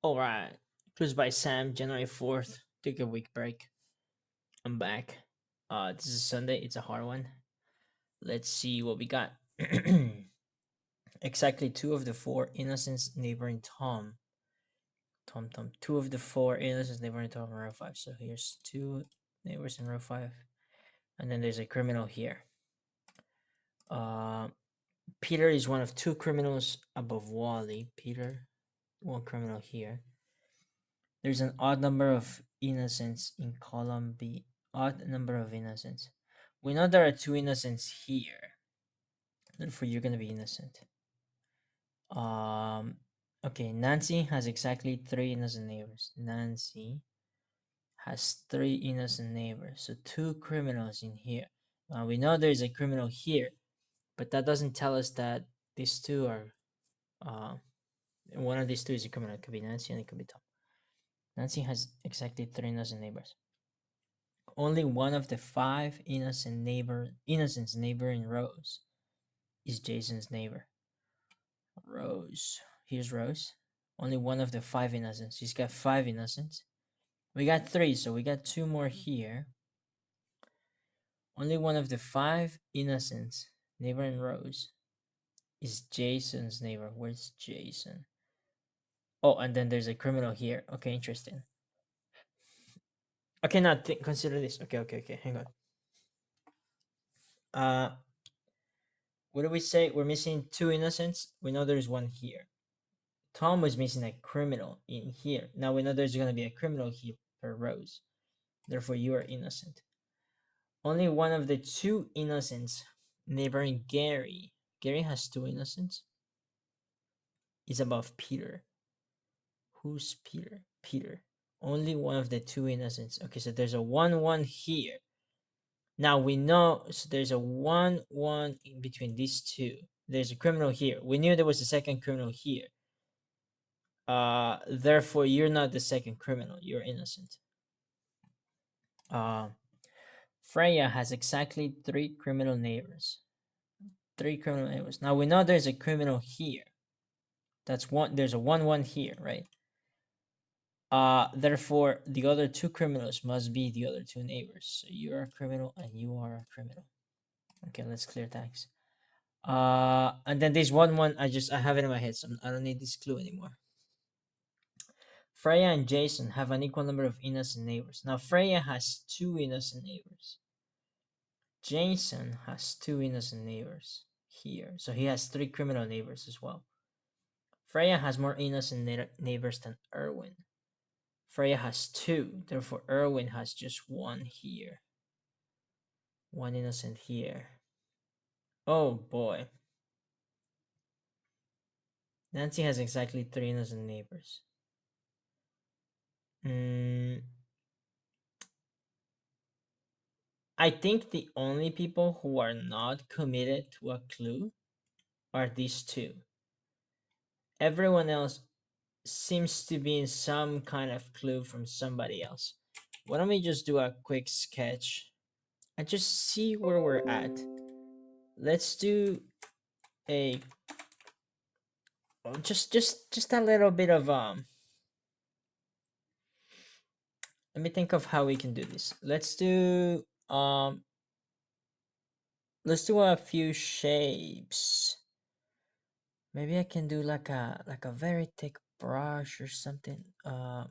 All right. Clues by Sam, January 4th. Took a week break. I'm back. This is Sunday. It's a hard one. Let's see what we got. Exactly two of the four innocents neighboring Tom. Tom. Two of the four innocents neighboring Tom in row five. So here's two neighbors in row five. And then there's a criminal here. Uh, Peter is one of two criminals above Wally. Peter, one criminal here. There's an odd number of innocents in column B. Odd number of innocents. We know there are two innocents here. Therefore, you're gonna be innocent. Um. Okay, Nancy has exactly three innocent neighbors. Nancy has three innocent neighbors. So two criminals in here. We know there's a criminal here, but that doesn't tell us that these two are. Uh, one of these two is a criminal. It could be Nancy and it could be Tom. Nancy has exactly three innocent neighbors. Only one of the five innocents neighboring Rose is Jason's neighbor. Rose. Here's Rose. Only one of the five innocents. She's got five innocents. We got three, so we got two more here. Only one of the five innocents neighboring Rose is Jason's neighbor. Where's Jason? Oh, and then there's a criminal here. Okay, interesting. Okay, now consider this. Okay. Hang on. Uh, what do we say? We're missing two innocents. We know there's one here. Tom was missing a criminal in here. Now we know there's going to be a criminal here per Rose. Therefore, you are innocent. Only one of the two innocents neighboring Gary. Gary has two innocents. Is above Peter. Who's Peter? Peter. Only one of the two innocents. Okay, so there's a 1-1 here. Now we know, so there's a 1-1 in between these two. There's a criminal here. We knew there was a second criminal here. Therefore, you're not the second criminal. You're innocent. Uh, Freya has exactly three criminal neighbors. Three criminal neighbors. Now we know there's a criminal here. That's one. There's a 1-1 here, right? Therefore, the other two criminals must be the other two neighbors. So you are a criminal and you are a criminal. Okay, let's clear tags. And then this 1-1, I have it in my head, so I don't need this clue anymore. Freya and Jason have an equal number of innocent neighbors. Now Freya has two innocent neighbors. Jason has two innocent neighbors here. So he has three criminal neighbors as well. Freya has more innocent neighbors than Erwin. Freya has two, therefore Erwin has just one here. One innocent here. Oh boy. Nancy has exactly three innocent neighbors. I think the only people who are not committed to a clue are these two. Everyone else seems to be in some kind of clue from somebody else. Why don't we just do a quick sketch and just see where we're at? Let's do a just a little bit of let me think of how we can do this. Let's do a few shapes. Maybe I can do like a very thick brush or something. Let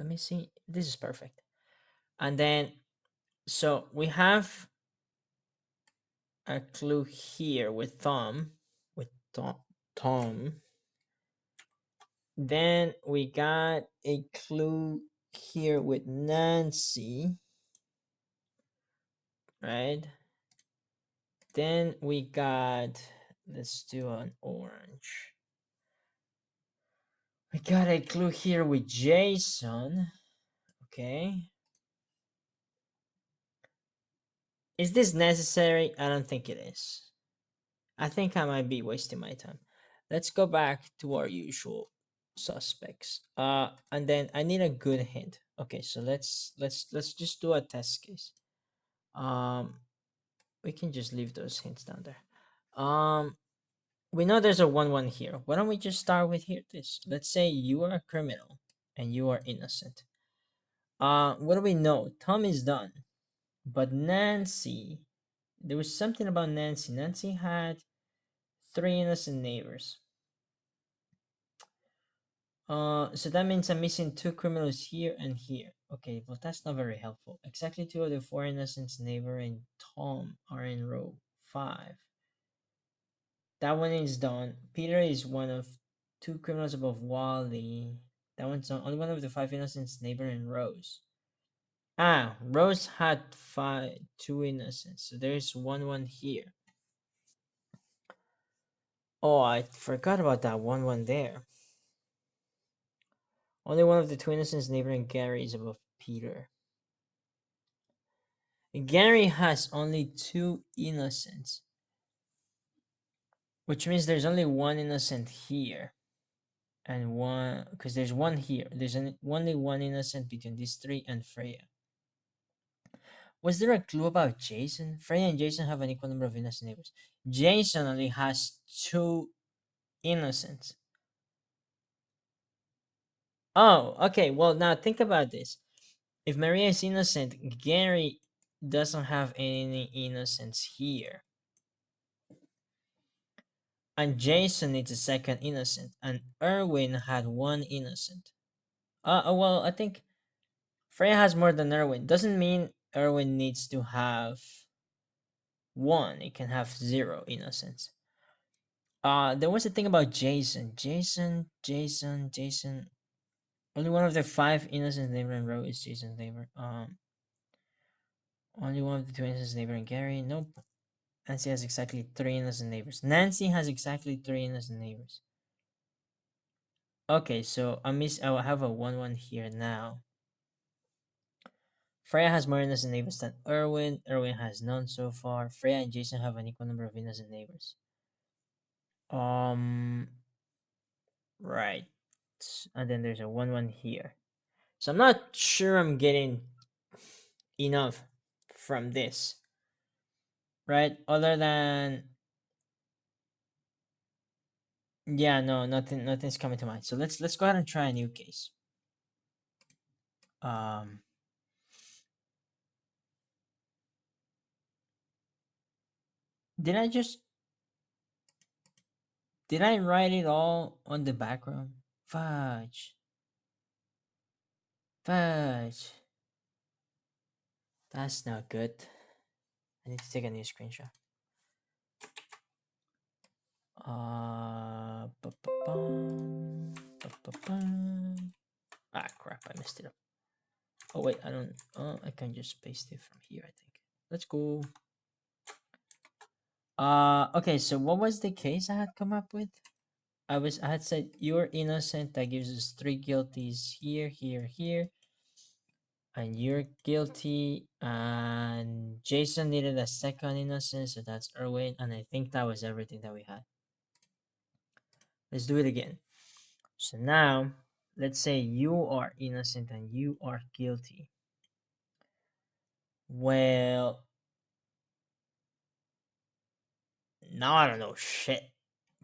me see. This is perfect. And then so we have a clue here with Tom. Then we got a clue here with Nancy, right? Then we got, let's do an orange. We got a clue here with Jason. Okay. Is this necessary? I don't think it is. I think I might be wasting my time. Let's go back to our usual suspects. And then I need a good hint. Okay, so let's just do a test case. We can just leave those hints down there. we know there's a 1-1 here. Why don't we just start with here? This. Let's say you are a criminal and you are innocent. What do we know? Tom is done. But Nancy, there was something about Nancy. Nancy had three innocent neighbors. So that means I'm missing two criminals here and here. Okay, well that's not very helpful. Exactly two of the four innocents neighbor and Tom are in row 5. That one is done. Peter is one of two criminals above Wally. That one's done. Only one of the five innocents neighbor in Rose. Ah, Rose had two innocents, so there's 1-1 here. Oh, I forgot about that 1-1 there. Only one of the two innocents neighboring Gary is above Peter. Gary has only two innocents, which means there's only one innocent here, and one because there's one here. There's only one innocent between these three and Freya. Was there a clue about Jason? Freya and Jason have an equal number of innocent neighbors. Jason only has two innocents. Oh, okay. Well, now think about this. If Maria is innocent, Gary doesn't have any innocence here. And Jason needs a second innocent, and Erwin had one innocent. Well, I think Freya has more than Erwin. Doesn't mean Erwin needs to have one. It can have zero innocence. There was a thing about Jason. Jason. Only one of the five innocent neighbor in row is Jason's neighbor. Only one of the two innocent neighbor in Gary. Nope. Nancy has exactly three innocent neighbors. Nancy has exactly three innocent neighbors. Okay, so I will have a 1-1 here now. Freya has more innocent neighbors than Erwin. Erwin has none so far. Freya and Jason have an equal number of innocent neighbors. Right. And then there's a 1-1 here. So I'm not sure I'm getting enough from this. Right? Other than yeah, no, nothing's coming to mind. So let's go ahead and try a new case. Um did I just did I write it all on the background? Fudge. Fudge. That's not good. I need to take a new screenshot. Ah, crap! I messed it up. Oh wait, I don't. Oh, I can just paste it from here. I think. Let's go. Okay. So what was the case I had come up with? I had said you're innocent. That gives us three guilties here, here, and you're guilty. And Jason needed a second innocent, so that's Erwin. And I think that was everything that we had. Let's do it again. So now, let's say you are innocent and you are guilty. Well, now I don't know shit.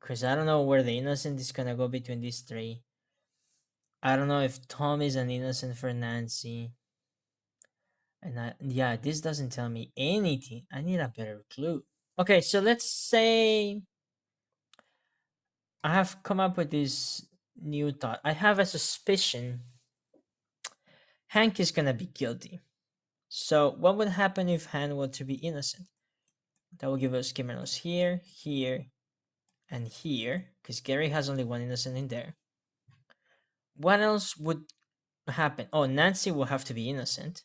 Because I don't know where the innocent is gonna go between these three. I don't know if Tom is an innocent for Nancy. And yeah, this doesn't tell me anything. I need a better clue. Okay, so let's say I have come up with this new thought. I have a suspicion Hank is gonna be guilty. So what would happen if Han were to be innocent? That will give us criminals here, here, and here, because Gary has only one innocent in there. What else would happen? Oh, Nancy will have to be innocent,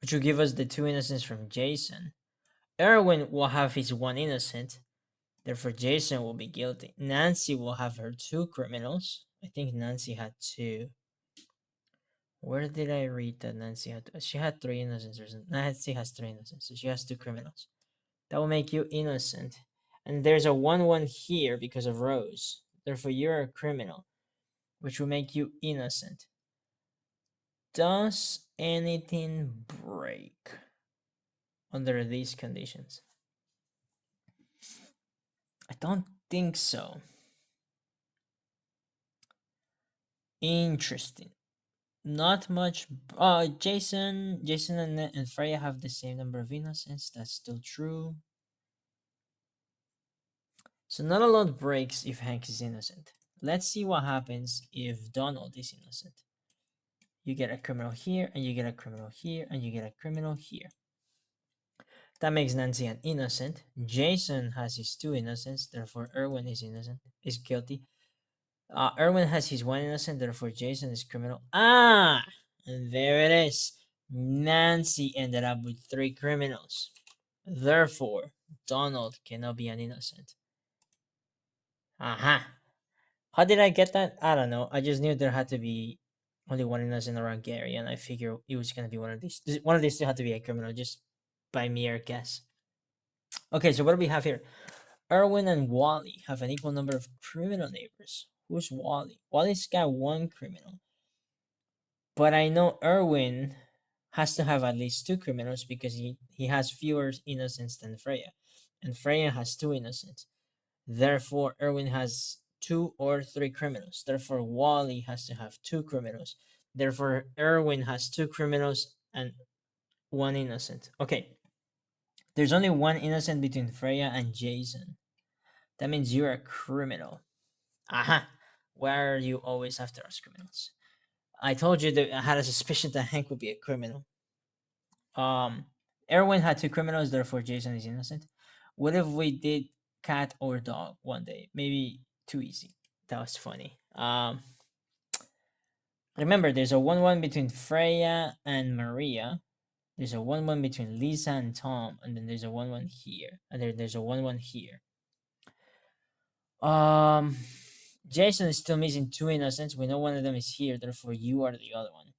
which will give us the two innocents from Jason. Erwin will have his one innocent, therefore Jason will be guilty. Nancy will have her two criminals. I think Nancy had two. Where did I read that Nancy had? She had three innocents. Nancy has three innocents, so she has two criminals. That will make you innocent. And there's a 1-1 here because of Rose. Therefore, you're a criminal, which will make you innocent. Does anything break under these conditions? I don't think so. Interesting. Not much. Jason and Freya have the same number of innocence. That's still true. So not a lot breaks if Hank is innocent. Let's see what happens if Donald is innocent. You get a criminal here, and you get a criminal here, and you get a criminal here. That makes Nancy an innocent. Jason has his two innocents, therefore Erwin is innocent, is guilty. Erwin has his one innocent, therefore Jason is criminal. Ah, and there it is. Nancy ended up with three criminals. Therefore, Donald cannot be an innocent. Aha. How did I get that? I don't know. I just knew there had to be only one innocent around Gary, and I figured it was gonna be one of these. One of these two had to be a criminal, just by mere guess. Okay, so what do we have here? Erwin and Wally have an equal number of criminal neighbors. Who's Wally? Wally's got one criminal. But I know Erwin has to have at least two criminals because he has fewer innocents than Freya. And Freya has two innocents. Therefore, Erwin has two or three criminals. Therefore, Wally has to have two criminals. Therefore, Erwin has two criminals and one innocent. Okay, there's only one innocent between Freya and Jason. That means you're a criminal. Aha! Why are you always after us criminals? I told you that I had a suspicion that Hank would be a criminal. Um, Erwin had two criminals, therefore Jason is innocent. What if we did cat or dog one day? Maybe too easy. That was funny. Remember, there's a 1-1 between Freya and Maria. There's a 1-1 between Lisa and Tom, and then there's a 1-1 here, and there's a 1-1 here. Um, Jason is still missing two innocents. We know one of them is here, therefore you are the other one.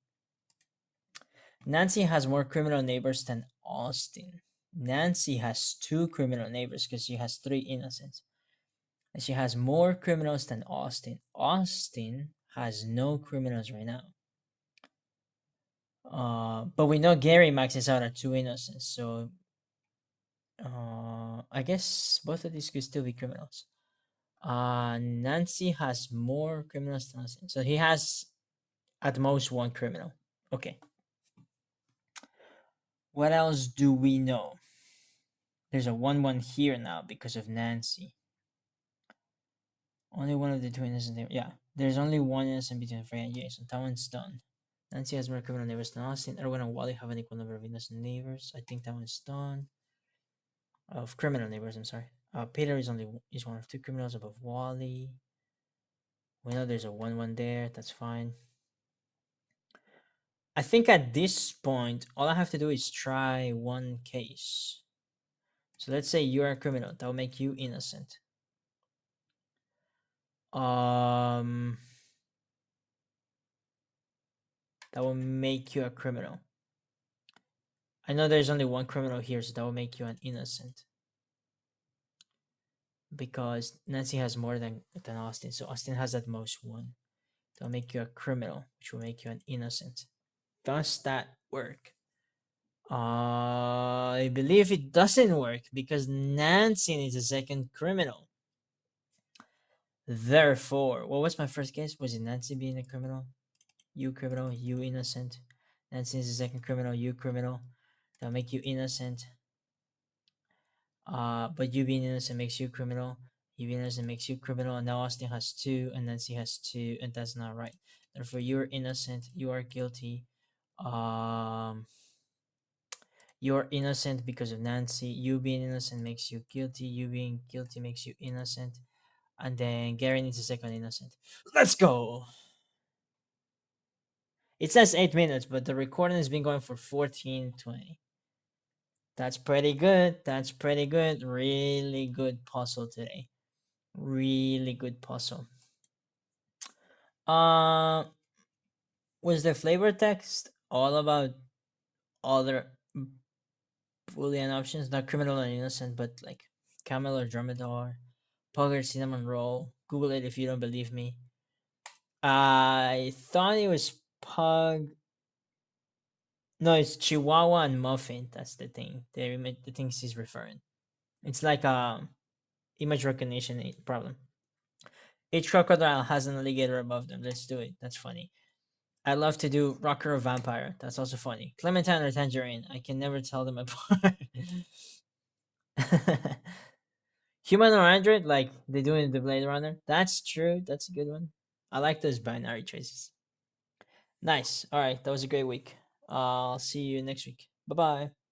Nancy has more criminal neighbors than Austin. Nancy has two criminal neighbors because she has three innocents. And she has more criminals than Austin. Austin has no criminals right now. But we know Gary maxes out at two innocents, so I guess both of these could still be criminals. Nancy has more criminals than Austin, so he has at most one criminal. Okay. What else do we know? There's a 1-1 here now because of Nancy. Only one of the two innocent. Yeah, there's only one innocent between Freya and Jason. That one's done. Nancy has more criminal neighbors than Austin. Erwin and Wally have an equal number of innocent neighbors. I think that one's done. Of criminal neighbors, I'm sorry. Peter is one of two criminals above Wally. We know there's a 1-1 there. That's fine. I think at this point, all I have to do is try one case. So let's say you're a criminal. That will make you innocent. That will make you a criminal. I know there's only one criminal here, so that will make you an innocent. Because Nancy has more than Austin, so Austin has at most one. That'll make you a criminal, which will make you an innocent. Does that work? I believe it doesn't work because Nancy is a second criminal. Therefore, what was my first guess? Was it Nancy being a criminal? You criminal, you innocent. Nancy is a second criminal, you criminal. That'll make you innocent. But you being innocent makes you criminal. You being innocent makes you criminal, and now Austin has two, and Nancy has two, and that's not right. Therefore, you're innocent. You are guilty. Um, you're innocent because of Nancy. You being innocent makes you guilty. You being guilty makes you innocent. And then Gary needs a second innocent. Let's go. It says 8 minutes, but the recording has been going for 14:20. That's pretty good. That's pretty good. Really good puzzle today. Really good puzzle. Uh, was the flavor text all about other Boolean options, not criminal and innocent, but like camel or dromedar, pug or cinnamon roll? Google it if you don't believe me. I thought it was pug. No, it's Chihuahua and muffin. That's the thing. The things he's referring. It's like Image recognition problem. Each crocodile has an alligator above them. Let's do it. That's funny. I love to do rocker or vampire. That's also funny. Clementine or tangerine. I can never tell them apart. Human or android, like they do in the Blade Runner. That's true. That's a good one. I like those binary choices. Nice. All right, that was a great week. I'll see you next week. Bye bye.